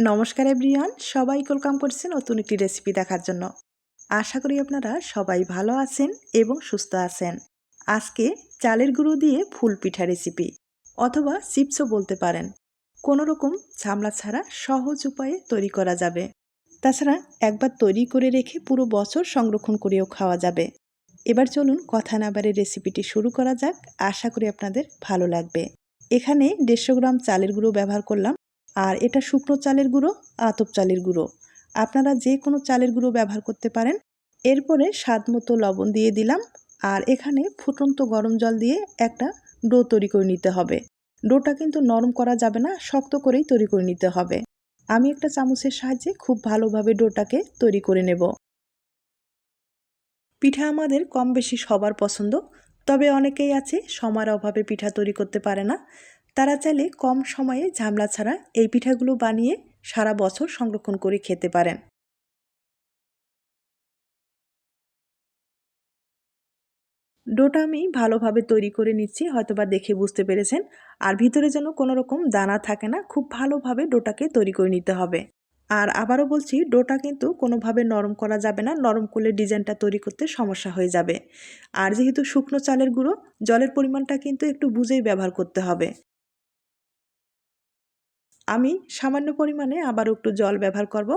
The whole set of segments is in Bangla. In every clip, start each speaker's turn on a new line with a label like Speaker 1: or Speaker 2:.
Speaker 1: নমস্কার এভরিওয়ান, সবাই ওয়েলকাম করছেন নতুন একটি রেসিপি দেখার জন্য। আশা করি আপনারা সবাই ভালো আছেন এবং সুস্থ আছেন। আজকে চালের গুঁড়ো দিয়ে ফুল পিঠা রেসিপি অথবা চিপসও বলতে পারেন। কোনো রকম ঝামেলা ছাড়া সহজ উপায়ে তৈরি করা যাবে। তাছাড়া একবার তৈরি করে রেখে পুরো বছর সংরক্ষণ করেও খাওয়া যাবে। এবার চলুন কথা না বাড়িয়ে রেসিপিটি শুরু করা যাক। আশা করি আপনাদের ভালো লাগবে। এখানে 150 গ্রাম চালের গুঁড়ো ব্যবহার করলাম। আর এটা শুকনো চালের গুঁড়ো, আতপ চালের গুঁড়ো, আপনারা যে কোনো চালের গুঁড়ো ব্যবহার করতে পারেন। এরপরে স্বাদ মতো লবণ দিয়ে দিলাম। আর এখানে ফুটন্ত গরম জল দিয়ে একটা ডো তৈরি করে নিতে হবে। ডোটা কিন্তু নরম করা যাবে না, শক্ত করেই তৈরি করে নিতে হবে। আমি একটা চামচের সাহায্যে খুব ভালোভাবে ডোটাকে তৈরি করে নেব। পিঠা আমাদের কম বেশি সবার পছন্দ, তবে অনেকেই আছে সময়ের অভাবে পিঠা তৈরি করতে পারে না। তারা চাইলে কম সময়ে ঝামেলা ছাড়া এই পিঠাগুলো বানিয়ে সারা বছর সংরক্ষণ করে খেতে পারেন। ডোটা আমি ভালোভাবে তৈরি করে নিচ্ছি, হয়তোবা দেখে বুঝতে পেরেছেন। আর ভিতরে যেন কোনো রকম দানা থাকে না, খুব ভালোভাবে ডোটাকে তৈরি করে নিতে হবে। আর আবারও বলছি, ডোটা কিন্তু কোনোভাবে নরম করা যাবে না, নরম করলে ডিজাইনটা তৈরি করতে সমস্যা হয়ে যাবে। আর যেহেতু শুকনো চালের গুঁড়ো, জলের পরিমাণটা কিন্তু একটু বুঝেই ব্যবহার করতে হবে। আমি সামান্য পরিমাণে আবারও একটু জল ব্যবহার করব।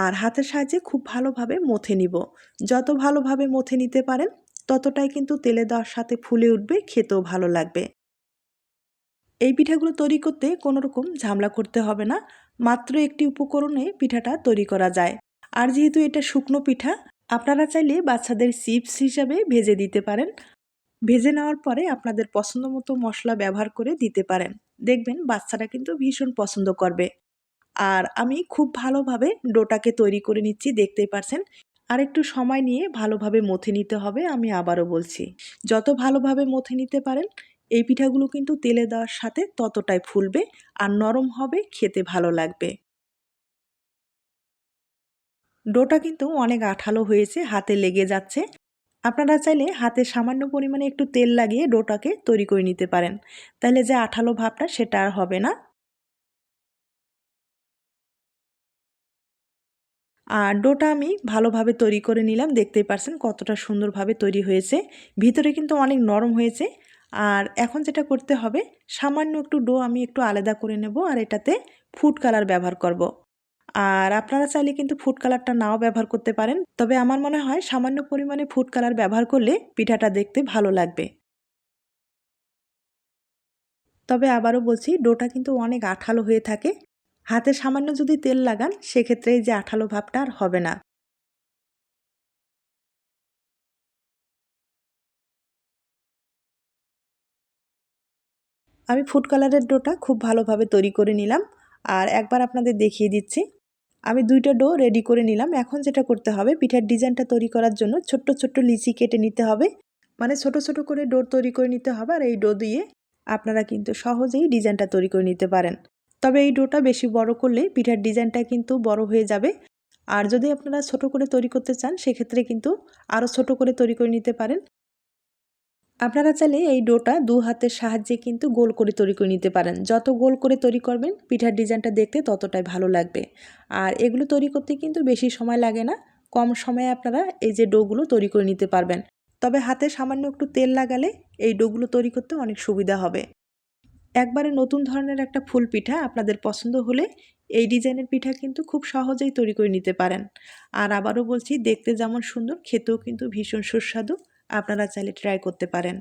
Speaker 1: আর হাতের সাহায্যে খুব ভালোভাবে মথে নিব। যত ভালোভাবে মথে নিতে পারেন ততটাই কিন্তু তেলে দেওয়ার সাথে ফুলে উঠবে, খেতেও ভালো লাগবে। এই পিঠাগুলো তৈরি করতে কোনো রকম ঝামেলা করতে হবে না, মাত্র একটি উপকরণে পিঠাটা তৈরি করা যায়। আর যেহেতু এটা শুকনো পিঠা, আপনারা চাইলে বাচ্চাদের চিপস হিসাবে ভেজে দিতে পারেন। ভেজে নেওয়ার পরে আপনাদের পছন্দ মতো মশলা ব্যবহার করে দিতে পারেন। দেখবেন বাচ্চারা কিন্তু ভীষণ পছন্দ করবে। আর আমি খুব ভালোভাবে ডোটাকে তৈরি করে নিচ্ছি, দেখতেই পারছেন। আর একটু সময় নিয়ে ভালোভাবে মথে নিতে হবে। আমি আবারও বলছি, যত ভালোভাবে মথে নিতে পারেন এই পিঠাগুলো কিন্তু তেলে দেওয়ার সাথে ততটাই ফুলবে আর নরম হবে, খেতে ভালো লাগবে। ডোটা কিন্তু অনেক আঠালো হয়েছে, হাতে লেগে যাচ্ছে। আপনারা চাইলে হাতে সামান্য পরিমাণে একটু তেল লাগিয়ে ডোটাকে তৈরি করে নিতে পারেন, তাহলে যে আঠালো ভাবটা সেটা আর হবে না। আর ডোটা আমি ভালোভাবে তৈরি করে নিলাম, দেখতেই পারছেন কতটা সুন্দরভাবে তৈরি হয়েছে। ভিতরে কিন্তু অনেক নরম হয়েছে। আর এখন যেটা করতে হবে, সামান্য একটু ডো আমি একটু আলাদা করে নেব আর এটাতে ফুড কালার ব্যবহার করব। আর আপনারা চাইলে কিন্তু ফুড কালারটা নাও ব্যবহার করতে পারেন, তবে আমার মনে হয় সামান্য পরিমাণে ফুড কালার ব্যবহার করলে পিঠাটা দেখতে ভালো লাগবে। তবে আবারও বলছি, ডোটা কিন্তু অনেক আঠালো হয়ে থাকে। হাতে সামান্য যদি তেল লাগান সেক্ষেত্রে এই যে আঠালো ভাবটা আর হবে না। আমি ফুড কালারের ডোটা খুব ভালোভাবে তৈরি করে নিলাম। আর একবার আপনাদের দেখিয়ে দিচ্ছি, আমি 2টা ডো রেডি করে নিলাম। এখন যেটা করতে হবে, পিঠার ডিজাইনটা তৈরি করার জন্য ছোট্ট ছোট্ট লিচি কেটে নিতে হবে। মানে ছোট ছোট করে ডো তৈরি করে নিতে হবে। আর এই ডো দিয়ে আপনারা কিন্তু সহজেই ডিজাইনটা তৈরি করে নিতে পারেন। তবে এই ডোটা বেশি বড় করলে পিঠার ডিজাইনটা কিন্তু বড় হয়ে যাবে। আর যদি আপনারা ছোট করে তৈরি করতে চান সেক্ষেত্রে কিন্তু আরও ছোট করে তৈরি করে নিতে পারেন। আপনারা চাইলে এই ডোটা 2 হাতের সাহায্যে কিন্তু গোল করে তৈরি করে নিতে পারেন। যত গোল করে তৈরি করবেন পিঠার ডিজাইনটা দেখতে ততটাই ভালো লাগবে। আর এগুলো তৈরি করতে কিন্তু বেশি সময় লাগে না, কম সময়ে আপনারা এই যে ডোগুলো তৈরি করে নিতে পারবেন। তবে হাতে সামান্য একটু তেল লাগালে এই ডোগুলো তৈরি করতে অনেক সুবিধা হবে। একবারে নতুন ধরনের একটা ফুল পিঠা আপনাদের পছন্দ হলে এই ডিজাইনের পিঠা কিন্তু খুব সহজেই তৈরি করে নিতে পারেন। আর আবারও বলছি, দেখতে যেমন সুন্দর, খেতেও কিন্তু ভীষণ সুস্বাদু। আপনারা চাইলে ট্রাই করতে পারেন।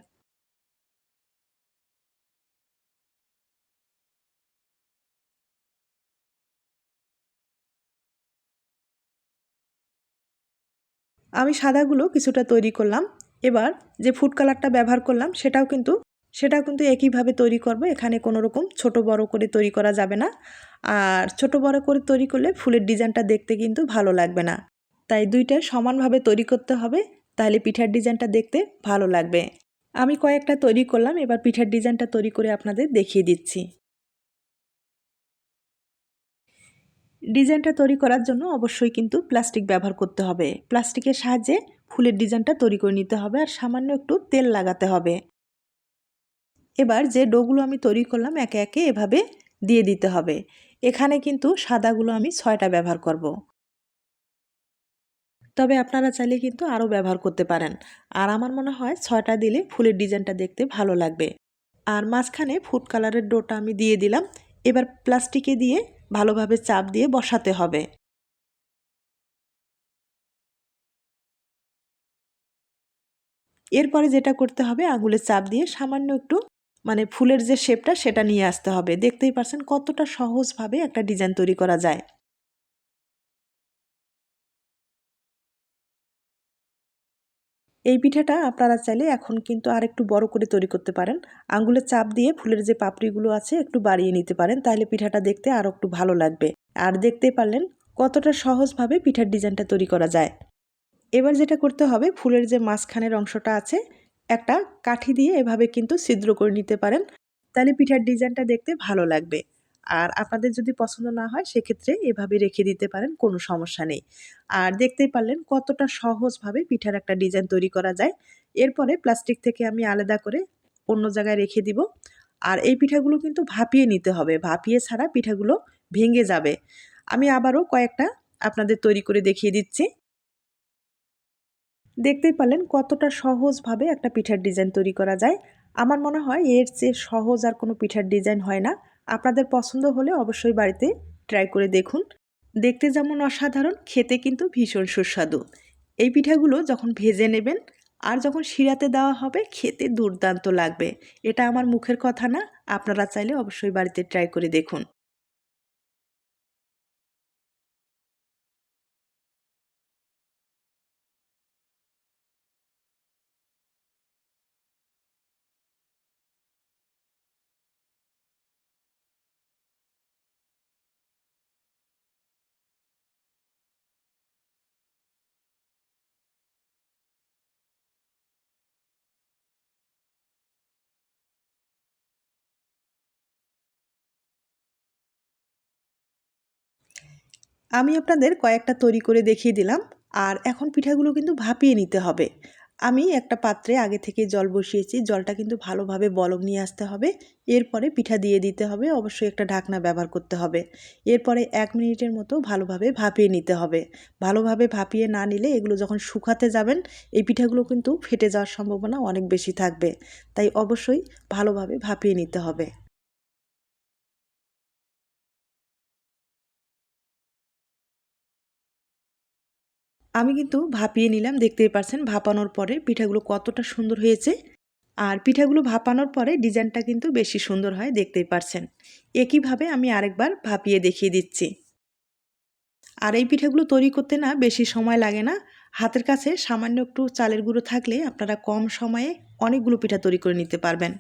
Speaker 1: আমি সাদাগুলো কিছুটা তৈরি করলাম। এবার যে ফুড কালারটা ব্যবহার করলাম সেটাও কিন্তু একইভাবে তৈরি করব। এখানে কোনো রকম ছোট বড় করে তৈরি করা যাবে না। আর ছোট বড় করে তৈরি করলে ফুলের ডিজাইনটা দেখতে কিন্তু ভালো লাগবে না। তাই দুইটা সমানভাবে তৈরি করতে হবে, তাহলে পিঠার ডিজাইনটা দেখতে ভালো লাগবে। আমি কয়েকটা তৈরি করলাম, এবার পিঠার ডিজাইনটা তৈরি করে আপনাদের দেখিয়ে দিচ্ছি। ডিজাইনটা তৈরি করার জন্য অবশ্যই কিন্তু প্লাস্টিক ব্যবহার করতে হবে। প্লাস্টিকের সাহায্যে ফুলের ডিজাইনটা তৈরি করে নিতে হবে আর সামান্য একটু তেল লাগাতে হবে। এবার যে ডোগুলো আমি তৈরি করলাম একে একে এভাবে দিয়ে দিতে হবে। এখানে কিন্তু সাদাগুলো আমি 6টা ব্যবহার করব। তবে আপনারা চাইলে কিন্তু আরও ব্যবহার করতে পারেন। আর আমার মনে হয় 6টা দিলে ফুলের ডিজাইনটা দেখতে ভালো লাগবে। আর মাঝখানে ফুড কালারের ডোটা আমি দিয়ে দিলাম। এবার প্লাস্টিকে দিয়ে ভালোভাবে চাপ দিয়ে বসাতে হবে। এরপরে যেটা করতে হবে আঙুলে চাপ দিয়ে সামান্য একটু ফুলের যে শেপটা সেটা নিয়ে আসতে হবে। দেখতেই পারছেন কতটা সহজভাবে একটা ডিজাইন তৈরি করা যায়। এই পিঠাটা আপনারা চাইলে এখন কিন্তু আরেকটু বড় করে তৈরি করতে পারেন। আঙুলে চাপ দিয়ে ফুলের যে পাপড়িগুলো আছে একটু বাড়িয়ে নিতে পারেন, তাহলে পিঠাটা দেখতে আরও একটু ভালো লাগবে। আর দেখতেই পারলেন কতটা সহজভাবে পিঠার ডিজাইনটা তৈরি করা যায়। এবার যেটা করতে হবে ফুলের যে মাঝখানের অংশটা আছে একটা কাঠি দিয়ে এভাবে কিন্তু ছিদ্র করে নিতে পারেন, তাহলে পিঠার ডিজাইনটা দেখতে ভালো লাগবে। আর আপনাদের যদি পছন্দ না হয় সেক্ষেত্রে এভাবে রেখে দিতে পারেন, কোনো সমস্যা নেই। আর দেখতেই পারলেন কতটা সহজভাবে পিঠার একটা ডিজাইন তৈরি করা যায়। এরপরে প্লাস্টিক থেকে আমি আলাদা করে অন্য জায়গায় রেখে দিব। আর এই পিঠাগুলো কিন্তু ভাপিয়ে নিতে হবে, ভাপিয়ে ছাড়া পিঠাগুলো ভেঙে যাবে। আমি আবারও কয়েকটা আপনাদের তৈরি করে দেখিয়ে দিচ্ছি। দেখতেই পারলেন কতটা সহজভাবে একটা পিঠার ডিজাইন তৈরি করা যায়। আমার মনে হয় এর চেয়ে সহজ আর কোনো পিঠার ডিজাইন হয় না। আপনাদের পছন্দ হলে অবশ্যই বাড়িতে ট্রাই করে দেখুন। দেখতে যেমন অসাধারণ, খেতে কিন্তু ভীষণ সুস্বাদু। এই পিঠাগুলো যখন ভেজে নেবেন আর যখন শিরাতে দেওয়া হবে খেতে দুর্দান্ত লাগবে। এটা আমার মুখের কথা না, আপনারা চাইলে অবশ্যই বাড়িতে ট্রাই করে দেখুন। আমি আপনাদের কয়েকটা তৈরি করে দেখিয়ে দিলাম। আর এখন পিঠাগুলো কিন্তু ভাপিয়ে নিতে হবে। আমি একটা পাত্রে আগে থেকে জল বসিয়েছি, জলটা কিন্তু ভালোভাবে বলক নিয়ে আসতে হবে। এরপরে পিঠা দিয়ে দিতে হবে, অবশ্যই একটা ঢাকনা ব্যবহার করতে হবে। এরপরে 1 মিনিটের মতো ভালোভাবে ভাপিয়ে নিতে হবে। ভালোভাবে ভাপিয়ে না নিলে এগুলো যখন শুকাতে যাবেন এই পিঠাগুলো কিন্তু ফেটে যাওয়ার সম্ভাবনা অনেক বেশি থাকবে। তাই অবশ্যই ভালোভাবে ভাপিয়ে নিতে হবে। আমি কিন্তু ভাপিয়ে নিলাম, দেখতেই পারছেন ভাপানোর পরে পিঠাগুলো কতটা সুন্দর হয়েছে। আর পিঠাগুলো ভাপানোর পরে ডিজাইনটা কিন্তু বেশি সুন্দর হয়, দেখতেই পারছেন। একইভাবে আমি আরেকবার ভাপিয়ে দেখিয়ে দিচ্ছি। আর এই পিঠাগুলো তৈরি করতে না বেশি সময় লাগে না। হাতের কাছে সামান্য একটু চালের গুঁড়ো থাকলে আপনারা কম সময়ে অনেকগুলো পিঠা তৈরি করে নিতে পারবেন।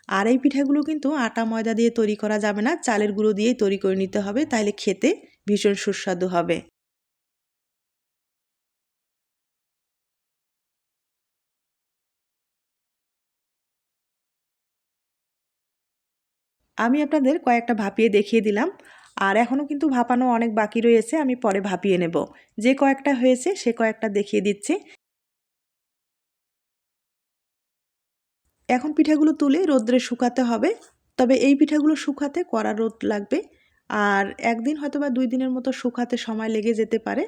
Speaker 1: আর এই পিঠাগুলো কিন্তু আটা ময়দা দিয়ে তৈরি করা যাবে না, চালের গুঁড়ো দিয়েই তৈরি করে নিতে হবে, তাইলে খেতে ভীষণ সুস্বাদু হবে। আমি আপনাদের কয়েকটা ভাপিয়ে দেখিয়ে দিলাম। আর এখনও কিন্তু ভাপানো অনেক বাকি রয়েছে, আমি পরে ভাপিয়ে নেব। যে কয়েকটা হয়েছে সে কয়েকটা দেখিয়ে দিচ্ছি। এখন পিঠাগুলো তুলে রোদ্রে শুকাতে হবে। তবে এই পিঠাগুলো শুকাতে কড়া রোদ লাগবে। আর একদিন হয়তো বা 2 দিনের মতো শুকাতে সময় লেগে যেতে পারে।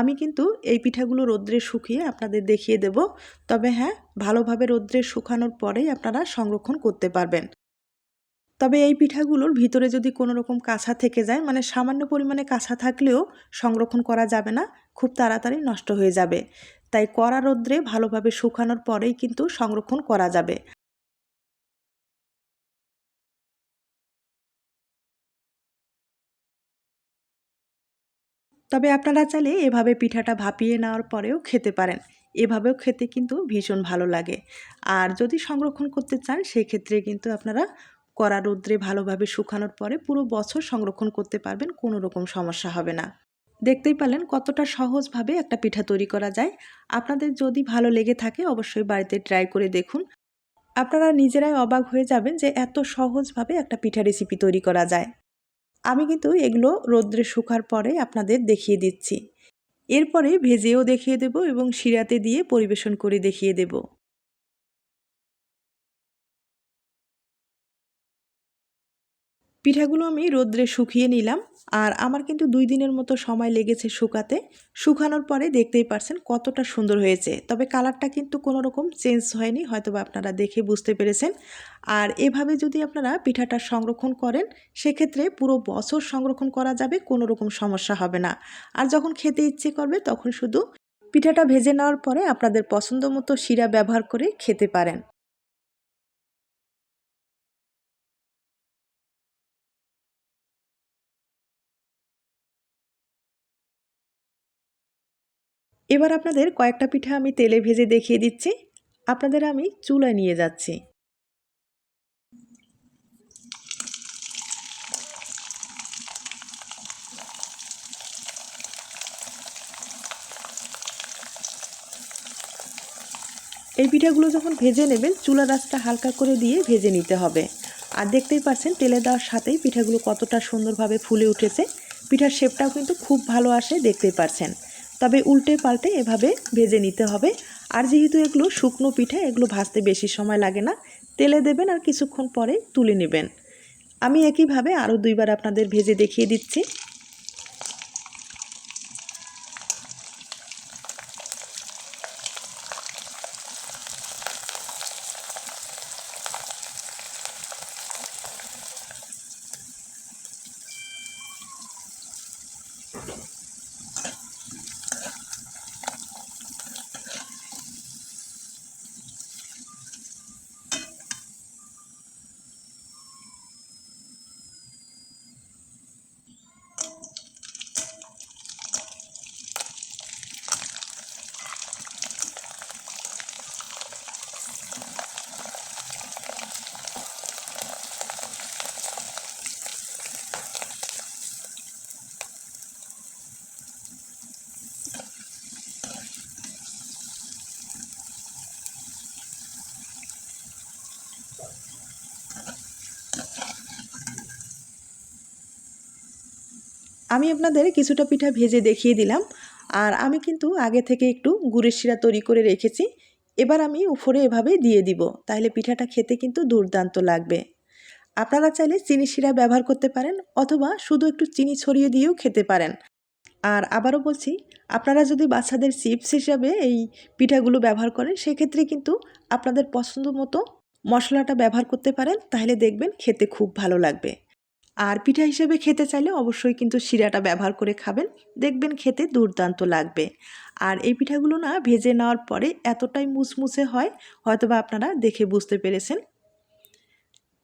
Speaker 1: আমি কিন্তু এই পিঠাগুলো রোদ্রে শুকিয়ে আপনাদের দেখিয়ে দেব। তবে হ্যাঁ, ভালোভাবে রোদ্রে শুকানোর পরেই আপনারা সংরক্ষণ করতে পারবেন। তবে এই পিঠাগুলোর ভিতরে যদি কোনো রকম কাঁচা থেকে যায়, সামান্য পরিমাণে কাঁচা থাকলেও সংরক্ষণ করা যাবে না, খুব তাড়াতাড়ি নষ্ট হয়ে যাবে। তাই কড়া রোদ্রে ভালোভাবে শুকানোর পরেই কিন্তু সংরক্ষণ করা যাবে। তবে আপনারা চাইলে এভাবে পিঠাটা ভাপিয়ে নেওয়ার পরেও খেতে পারেন। এভাবেও খেতে কিন্তু ভীষণ ভালো লাগে। আর যদি সংরক্ষণ করতে চান সেক্ষেত্রে কিন্তু আপনারা কড়া রোদ্রে ভালোভাবে শুকানোর পরে পুরো বছর সংরক্ষণ করতে পারবেন, কোনো রকম সমস্যা হবে না। দেখতেই পারলেন কতটা সহজভাবে একটা পিঠা তৈরি করা যায়। আপনাদের যদি ভালো লেগে থাকে অবশ্যই বাড়িতে ট্রাই করে দেখুন। আপনারা নিজেরাই অবাক হয়ে যাবেন যে এত সহজভাবে একটা পিঠা রেসিপি তৈরি করা যায়। আমি কিন্তু এগুলো রোদ্রে শুকার পরে আপনাদের দেখিয়ে দিচ্ছি। এরপরে ভেজেও দেখিয়ে দেব এবং শিরাতে দিয়ে পরিবেশন করে দেখিয়ে দেব। পিঠাগুলো আমি রোদ্রে শুকিয়ে নিলাম। আর আমার কিন্তু 2 দিনের মতো সময় লেগেছে শুকাতে। শুকানোর পরে দেখতেই পারছেন কতটা সুন্দর হয়েছে। তবে কালারটা কিন্তু কোনো রকম চেঞ্জ হয়নি, হয়তোবা আপনারা দেখে বুঝতে পেরেছেন। আর এভাবে যদি আপনারা পিঠাটা সংরক্ষণ করেন, সেক্ষেত্রে পুরো বছর সংরক্ষণ করা যাবে, কোনো রকম সমস্যা হবে না। আর যখন খেতে ইচ্ছে করবে তখন শুধু পিঠাটা ভেজে নেওয়ার পরে আপনাদের পছন্দ মতো শিরা ব্যবহার করে খেতে পারেন। এবার আপনাদের কয়েকটা পিঠা আমি তেলে ভেজে দেখিয়ে দিচ্ছি। আপনাদের আমি চুলায় নিয়ে যাচ্ছি। এই পিঠাগুলো যখন ভেজে নেবেন, চুলার আঁচটা হালকা করে দিয়ে ভেজে নিতে হবে। আর দেখতেই পাচ্ছেন তেলে দেওয়ার সাথেই পিঠাগুলো কতটা সুন্দরভাবে ফুলে উঠেছে। পিঠার শেপটাও কিন্তু খুব ভালো আসে, দেখতেই পাচ্ছেন। তবে উল্টে পাল্টে এভাবে ভেজে নিতে হবে। আর যেহেতু এগুলো শুকনো পিঠা, এগুলো ভাজতে বেশি সময় লাগে না। তেলে দেবেন আর কিছুক্ষণ পরে তুলে নেবেন। আমি একইভাবে আরও 2 বার আপনাদের ভেজে দেখিয়ে দিচ্ছি। আমি আপনাদের কিছুটা পিঠা ভেজে দেখিয়ে দিলাম। আর আমি কিন্তু আগে থেকে একটু গুড়ের শিরা তৈরি করে রেখেছি। এবার আমি উপরে এভাবে দিয়ে দিব, তাহলে পিঠাটা খেতে কিন্তু দুর্দান্ত লাগবে। আপনারা চাইলে চিনি শিরা ব্যবহার করতে পারেন, অথবা শুধু একটু চিনি ছড়িয়ে দিয়েও খেতে পারেন। আর আবারও বলছি, আপনারা যদি বাচ্চাদের চিপস হিসাবে এই পিঠাগুলো ব্যবহার করেন, সেক্ষেত্রে কিন্তু আপনাদের পছন্দ মতো মশলাটা ব্যবহার করতে পারেন, তাহলে দেখবেন খেতে খুব ভালো লাগবে। আর পিঠা হিসেবে খেতে চাইলে অবশ্যই কিন্তু শিরাটা ব্যবহার করে খাবেন, দেখবেন খেতে দুর্দান্ত লাগবে। আর এই পিঠাগুলো না ভেজে নেওয়ার পরে এতটাই মুচমুচে হয়, হয়তোবা আপনারা দেখে বুঝতে পেরেছেন।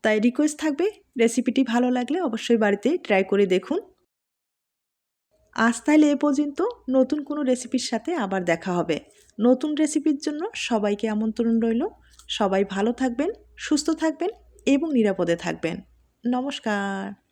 Speaker 1: তাই রিকোয়েস্ট থাকবে, রেসিপিটি ভালো লাগলে অবশ্যই বাড়িতে ট্রাই করে দেখুন। আজ তাহলে এ পর্যন্ত, নতুন কোনো রেসিপির সাথে আবার দেখা হবে। নতুন রেসিপির জন্য সবাইকে আমন্ত্রণ রইল। সবাই ভালো থাকবেন, সুস্থ থাকবেন এবং নিরাপদে থাকবেন। নমস্কার।